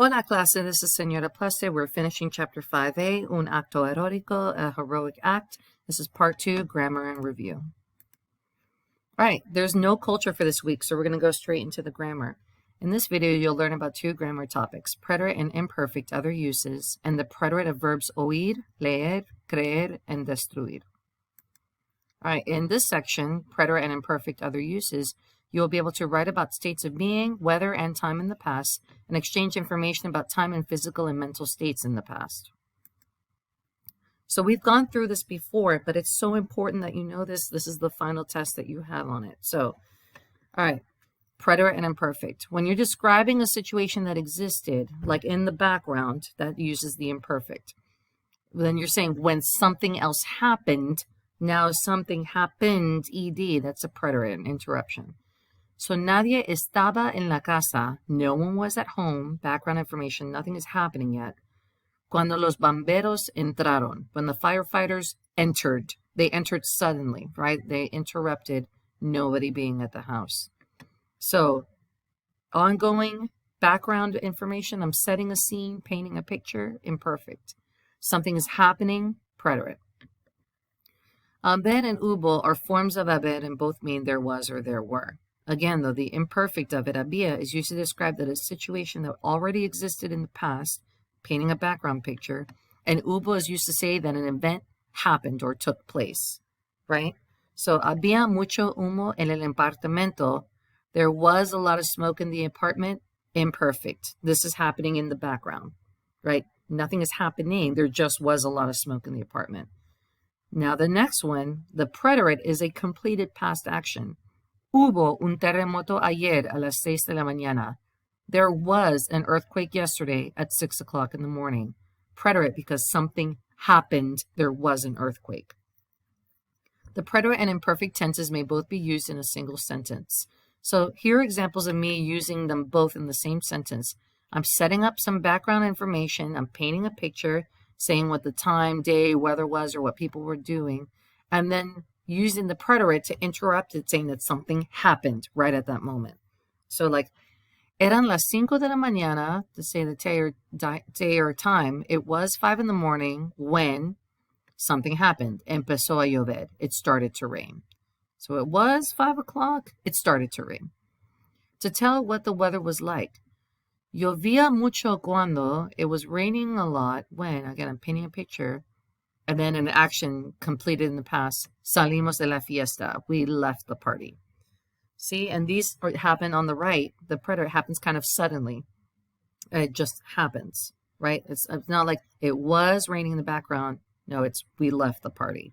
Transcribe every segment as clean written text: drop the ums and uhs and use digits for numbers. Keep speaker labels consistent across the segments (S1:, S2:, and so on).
S1: Hola clase, this is Senora Pleste. We're finishing chapter 5a, un acto heroico, a heroic act. This is part 2, grammar and review. All right, there's no culture for this week, so we're going to go straight into the grammar. In this video, you'll learn about 2 grammar topics, preterite and imperfect other uses, and the preterite of verbs oír, leer, creer, and destruir. All right, in this section, preterite and imperfect other uses, you'll be able to write about states of being, weather, and time in the past, and exchange information about time and physical and mental states in the past. So we've gone through this before, but it's so important that you know this. This is the final test that you have on it. So, all right, preterite and imperfect. When you're describing a situation that existed, like in the background, that uses the imperfect. Then you're saying when something else happened, now something happened, ed, that's a preterite, interruption. So nadie estaba en la casa, no one was at home, background information, nothing is happening yet. Cuando los bomberos entraron, when the firefighters entered, they entered suddenly, right? They interrupted nobody being at the house. So ongoing background information, I'm setting a scene, painting a picture, imperfect. Something is happening, preterite. Haber and hubo are forms of haber and both mean there was or there were. Again, though, the imperfect of it, había, is used to describe that a situation that already existed in the past, painting a background picture, and hubo is used to say that an event happened or took place, right? So, había mucho humo en el apartamento. There was a lot of smoke in the apartment, imperfect. This is happening in the background, right? Nothing is happening. There just was a lot of smoke in the apartment. Now, the next one, the preterite, is a completed past action. Hubo un terremoto ayer a las 6 de la mañana. There was an earthquake yesterday at 6 o'clock in the morning. Preterite because something happened. There was an earthquake. The preterite and imperfect tenses may both be used in a single sentence. So here are examples of me using them both in the same sentence. I'm setting up some background information. I'm painting a picture, saying what the time, day, weather was, or what people were doing. And then using the preterite to interrupt it, saying that something happened right at that moment. So like, eran las 5 de la mañana, to say the day or time, it was 5 in the morning when something happened. Empezó a llover. It started to rain. So it was 5 o'clock, it started to rain. To tell what the weather was like. Llovía mucho cuando, it was raining a lot when, again, I'm painting a picture, and then an action completed in the past, salimos de la fiesta, we left the party. See, and these happen on the right. The preterite happens kind of suddenly. It just happens, right? It's not like it was raining in the background. No, it's we left the party.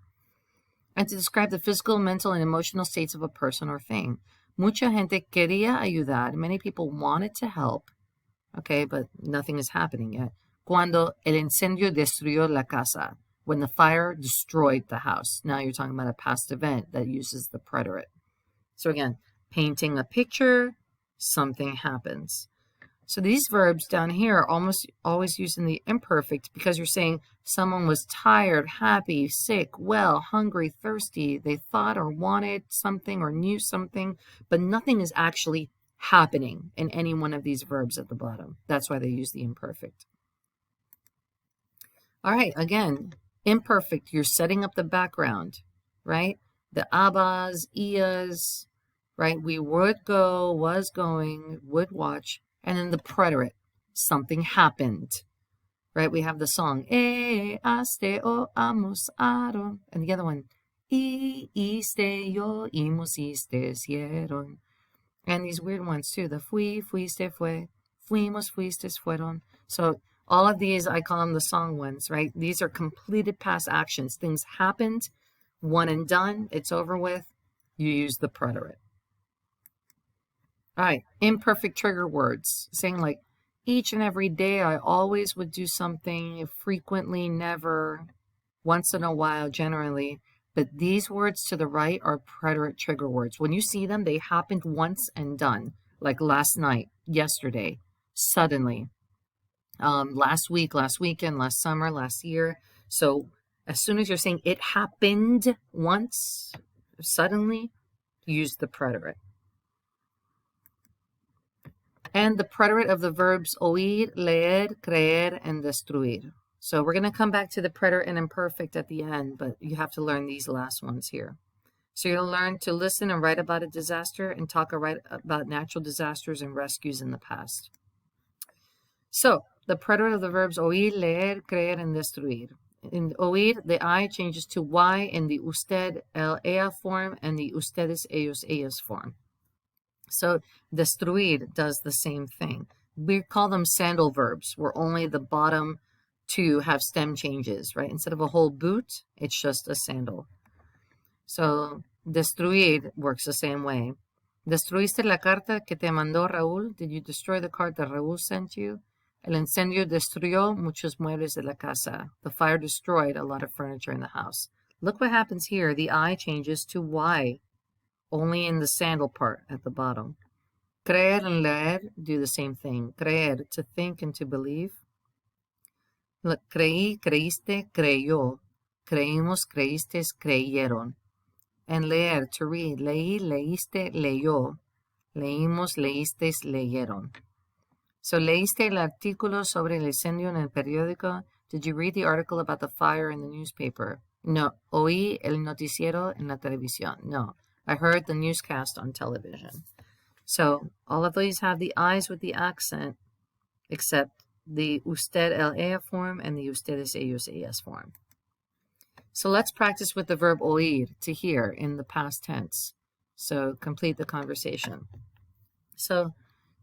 S1: And to describe the physical, mental, and emotional states of a person or thing. Mucha gente quería ayudar. Many people wanted to help. Okay, but nothing is happening yet. Cuando el incendio destruyó la casa. When the fire destroyed the house. Now you're talking about a past event that uses the preterite. So again, painting a picture, something happens. So these verbs down here are almost always using the imperfect because you're saying someone was tired, happy, sick, well, hungry, thirsty. They thought or wanted something or knew something, but nothing is actually happening in any one of these verbs at the bottom. That's why they use the imperfect. All right, again, imperfect, you're setting up the background, right? The abas, ias, right? We would go, was going, would watch, and then the preterite, something happened, right? We have the song, haste o almorzaron, and the other one, iste yo imos hicieron. And these weird ones too, the fui, fuiste, fue, fuimos, fuistes, fueron. So all of these, I call them the song ones, right? These are completed past actions. Things happened, one and done, it's over with. You use the preterite. All right, imperfect trigger words. Saying like, each and every day, I always would do something, frequently, never, once in a while, generally. But these words to the right are preterite trigger words. When you see them, they happened once and done. Like last night, yesterday, suddenly. Last week, last weekend, last summer, last year. So as soon as you're saying it happened once, suddenly, use the preterite. and the preterite of the verbs oír, leer, creer, and destruir. So we're going to come back to the preterite and imperfect at the end, but you have to learn these last ones here. So you'll learn to listen and write about a disaster and talk about natural disasters and rescues in the past. So the preterite of the verbs oír, leer, creer, and destruir. In oír, the I changes to Y in the usted, el, ella form and the ustedes, ellos, ellas form. So destruir does the same thing. We call them sandal verbs, where only the bottom two have stem changes, right? Instead of a whole boot, it's just a sandal. So destruir works the same way. ¿Destruiste la carta que te mandó Raúl? Did you destroy the card that Raúl sent you? El incendio destruyó muchos muebles de la casa. The fire destroyed a lot of furniture in the house. Look what happens here. The I changes to Y, only in the sandal part at the bottom. Creer and leer do the same thing. Creer, to think and to believe. Look, creí, creíste, creyó. Creímos, creístes, creyeron. And leer, to read. Leí, leíste, leyó. Leímos, leístes, leyeron. So, ¿leíste el artículo sobre el incendio en el periódico? Did you read the article about the fire in the newspaper? No. ¿Oí el noticiero en la televisión? No. I heard the newscast on television. So, all of these have the I's with the accent, except the usted, el, ella form and the ustedes, ellos, ellas form. So let's practice with the verb oír, to hear, in the past tense. So complete the conversation. So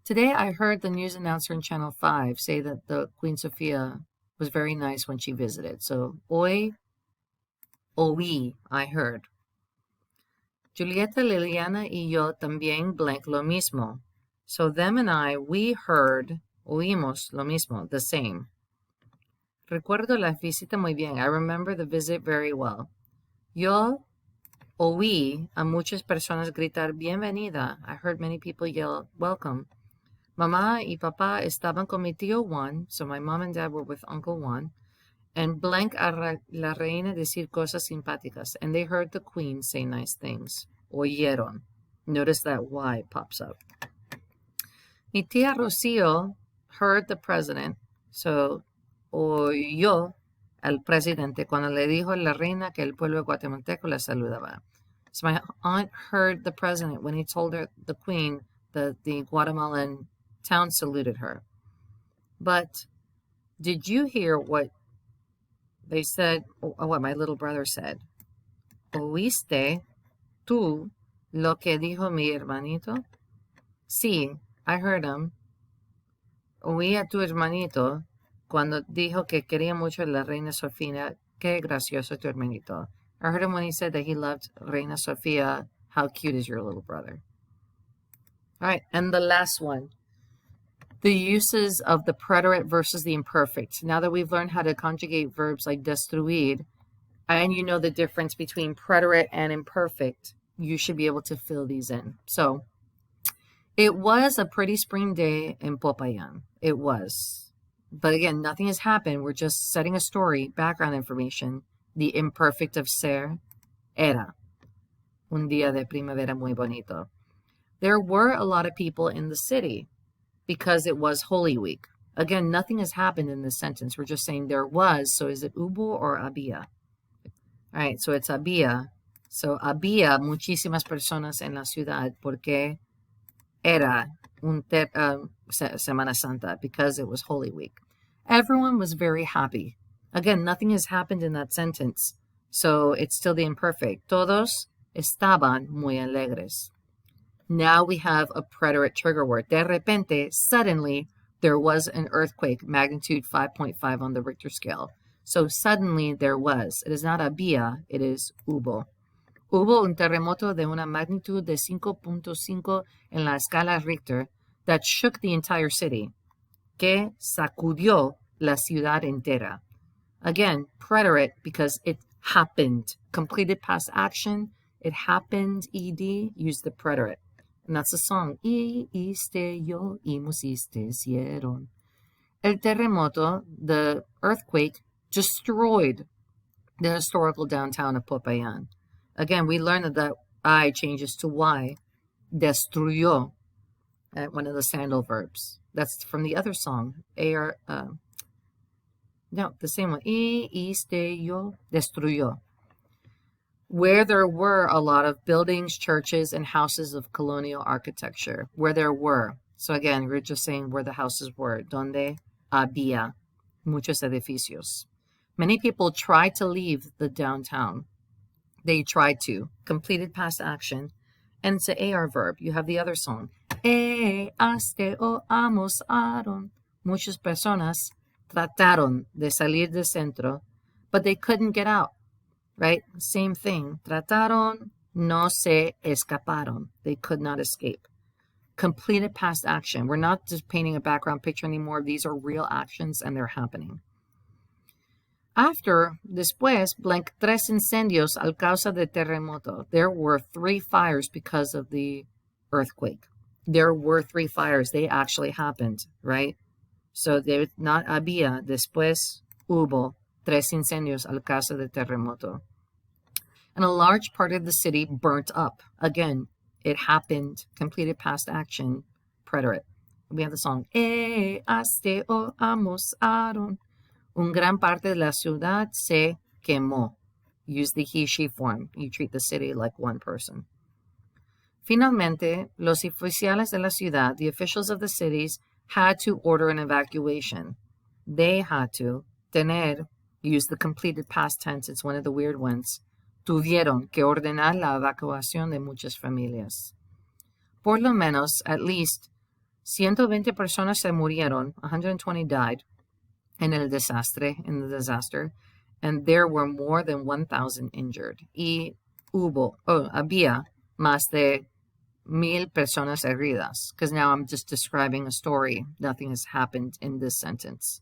S1: today I heard the news announcer in Channel 5 say that the Queen Sofia was very nice when she visited. So oí, I heard. Julieta, Liliana y yo también blank lo mismo. So them and I, we heard, oímos lo mismo, the same. Recuerdo la visita muy bien. I remember the visit very well. Yo oí a muchas personas gritar bienvenida. I heard many people yell welcome. Mamá y papá estaban con mi tío Juan, so my mom and dad were with Uncle Juan, and blank a la reina decir cosas simpáticas, and they heard the queen say nice things. Oyeron. Notice that Y pops up. Mi tía Rocío heard the president, so oyó al presidente cuando le dijo a la reina que el pueblo guatemalteco la saludaba. So my aunt heard the president when he told her, the queen, that the Guatemalan town saluted her. But did you hear what they said, or what my little brother said? ¿Oíste tú lo que dijo mi hermanito? Sí, I heard him. Oí a tu hermanito cuando dijo que quería mucho a la reina Sofía. Qué gracioso tu hermanito. I heard him when he said that he loved Reina Sofia. How cute is your little brother? All right, and the last one. The uses of the preterite versus the imperfect. Now that we've learned how to conjugate verbs like destruir, and you know the difference between preterite and imperfect, you should be able to fill these in. So, it was a pretty spring day in Popayan. It was. But again, nothing has happened. We're just setting a story, background information. The imperfect of ser, era. Un día de primavera muy bonito. There were a lot of people in the city because it was Holy Week. Again, nothing has happened in this sentence. We're just saying there was. So is it hubo or había? All right, so it's había. So había muchísimas personas en la ciudad porque era Semana Santa, because it was Holy Week. Everyone was very happy. Again, nothing has happened in that sentence, so it's still the imperfect. Todos estaban muy alegres. Now we have a preterite trigger word. De repente, suddenly, there was an earthquake, magnitude 5.5 on the Richter scale. So suddenly there was. It is not había, it is hubo. Hubo un terremoto de una magnitud de 5.5 en la escala Richter that shook the entire city, que sacudió la ciudad entera. Again, preterite because it happened. Completed past action, it happened, ed, use the preterite. And that's the song. Y iste yo, imos iste hicieron. El terremoto, the earthquake, destroyed the historical downtown of Popayan. Again, we learned that I changes to Y. Destruyó. one of the Sandal Verbs. That's from the other song. No, the same one. Destruyó. Where there were a lot of buildings, churches, and houses of colonial architecture. Where there were. So again, we're just saying where the houses were. Donde había muchos edificios. Many people tried to leave the downtown. They tried to. Completed past action. And it's an AR verb. You have the other song. Haste o almorzaron. Muchas personas trataron de salir del centro, but they couldn't get out. Right? Same thing. Trataron, no se escaparon. They could not escape. Completed past action. We're not just painting a background picture anymore. These are real actions and they're happening. Después, blank, 3 incendios al causa de terremoto. There were 3 fires because of the earthquake. There were 3 fires. They actually happened, right? So, not había, después hubo 3 incendios al causa de terremoto. And a large part of the city burnt up. Again, it happened. Completed past action. Preterite. We have the song. Haste o almorzaron. Un gran parte de la ciudad se quemó. Use the he, she form. You treat the city like one person. Finalmente, los oficiales de la ciudad, the officials of the cities, had to order an evacuation. They had to. Tener, use the completed past tense. It's one of the weird ones. Tuvieron que ordenar la evacuación de muchas familias. Por lo menos, at least, 120 personas se murieron. 120 died. In the disaster, and there were more than 1,000 injured. Había más de 1,000 personas heridas. Because now I'm just describing a story. Nothing has happened in this sentence.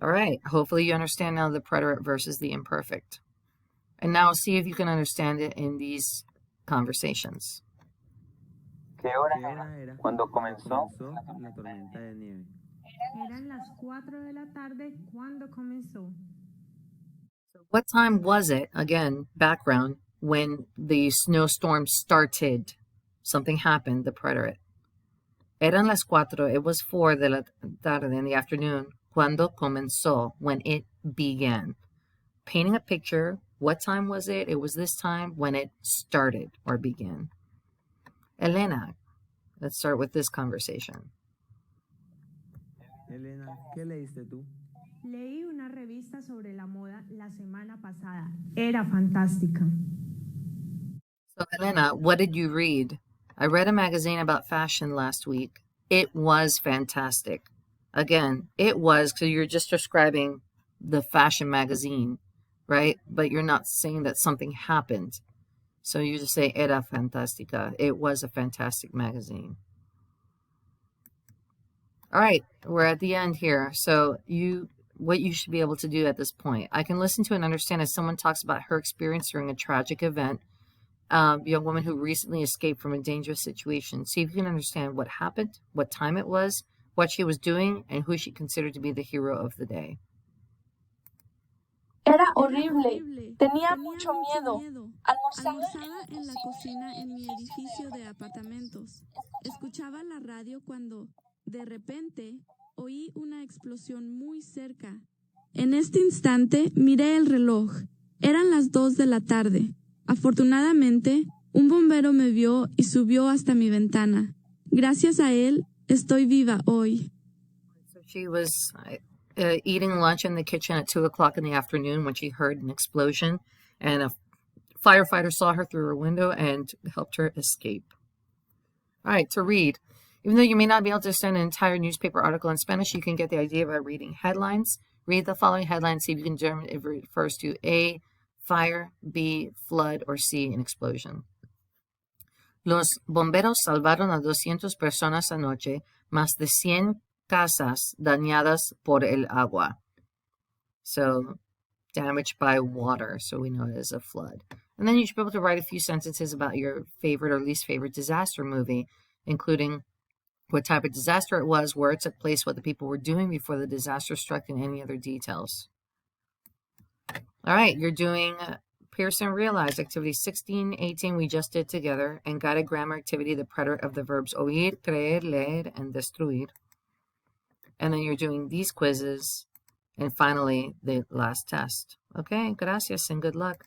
S1: All right. Hopefully you understand now the preterite versus the imperfect. And now see if you can understand it in these conversations.
S2: ¿Qué hora era cuando comenzó la tormenta de nieve?
S3: Eran las 4 de la tarde cuando comenzó.
S1: What time was it, again, background, when the snowstorm started? Something happened, the preterite. Eran las 4, it was 4 de la tarde in the afternoon, cuando comenzó, when it began. Painting a picture, what time was it? It was this time when it started or began. Elena, let's start with this conversation.
S2: Elena, ¿qué leíste tú?
S3: Leí una revista sobre la moda la semana pasada. Era fantástica.
S1: So, Elena, what did you read? I read a magazine about fashion last week. It was fantastic. Again, it was, because you're just describing the fashion magazine, right? But you're not saying that something happened. So you just say, era fantástica. It was a fantastic magazine. All right, we're at the end here. So what you should be able to do at this point. I can listen to and understand as someone talks about her experience during a tragic event. Young woman who recently escaped from a dangerous situation. See if you can understand what happened, what time it was, what she was doing, and who she considered to be the hero of the day.
S4: Era horrible. Tenía mucho miedo. Almorzaba
S5: en la cocina en mi edificio de apartamentos. Escuchaba la radio cuando, de repente, oí una explosión muy cerca. En este instante miré el reloj. Eran las 2 de la tarde. Afortunadamente, un bombero me vio y subió hasta mi ventana. Gracias a él, estoy viva hoy.
S1: So she was eating lunch in the kitchen at 2 o'clock in the afternoon when she heard an explosion, and a firefighter saw her through her window and helped her escape. All right, to read. Even though you may not be able to understand an entire newspaper article in Spanish, you can get the idea by reading headlines. Read the following headlines, see if you can determine if it refers to A, fire, B, flood, or C, an explosion. Los bomberos salvaron a 200 personas anoche, más de 100 casas dañadas por el agua. So, damaged by water, so we know it is a flood. And then you should be able to write a few sentences about your favorite or least favorite disaster movie, including what type of disaster it was, where it took place, what the people were doing before the disaster struck, and any other details. All right, you're doing Pearson realized activity 16, 18 we just did together, and guided grammar activity, the preterite of the verbs oír, creer, leer, and destruir. And then you're doing these quizzes, and finally the last test. Okay, gracias and good luck.